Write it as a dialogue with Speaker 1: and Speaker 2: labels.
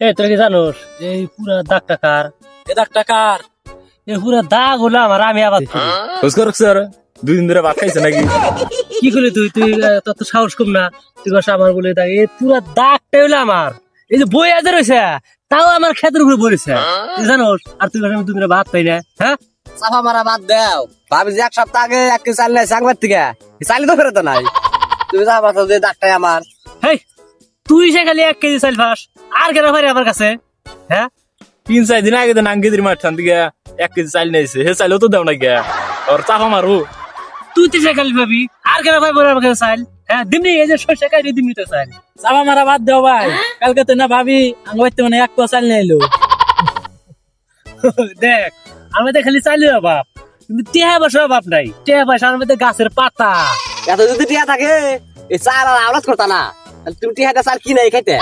Speaker 1: এ তোরা কি জানোস এই পুরা দাগটা কার?
Speaker 2: এ দাগটা কার?
Speaker 1: এই পুরা দাগ হলো আমার, আমি আবার
Speaker 3: বুঝকর স্যার 2 দিন ধরে ভাত খাইছে নাকি?
Speaker 1: কি করলি তুই? তোর তো সাহস কম না, তুই কস আমার বলে দাগ? এই পুরা দাগটাই হলো আমার। এই যে বই আজ রয়েছে তাও আমার ক্ষেতের উপরে পড়েছে, তুই জানোস? আর তুই কস আমি 2 দিনে ভাত পাই না? হ্যাঁ,
Speaker 2: চাপা মারা বাদ দাও। ভাবি যে 1 সপ্তাহ আগে 1 কেজি চাল নাই সাংবাদ থেকে, চালি তো ফেরত নাই। তুমি যা পাচ্ছ যে দাগটাই আমার।
Speaker 1: হেই তুই সে খালি 1 কেজি চাল পাস, আর কেন পারি আমার কাছে? হ্যাঁ,
Speaker 3: 3-4 দিন আগে তো নাঙ্গিদির মাঠ খান থেকে 1 কেজি চাল নিয়েছে, হে চাইলেও তো দেও না গিয়া আর চাপা মারু।
Speaker 1: তুই তো সে খালি পাবি, আর কেন পাইব আমার কাছে চাল? হ্যাঁ, দিমনি এই যে শস্য খাই দিমনি তো চাল।
Speaker 2: চাপা মারা বাদ দাও ভাই, কালকে তো না ভাবি আঙ্গাইতে মানে 1 পোয়া চাল নিয়ে এলো।
Speaker 1: দেখ আমাদের খালি চাইলে বাপ, কিন্তু টেহা পয়সা বাপ নাই। টেহা পয়সা আমাদের গাছের পাতা।
Speaker 2: এত যদি টিয়া থাকে এই চাল আর আওলাদ করতা না, তুমি টিয়াটা চাল কি নাই খাইতে।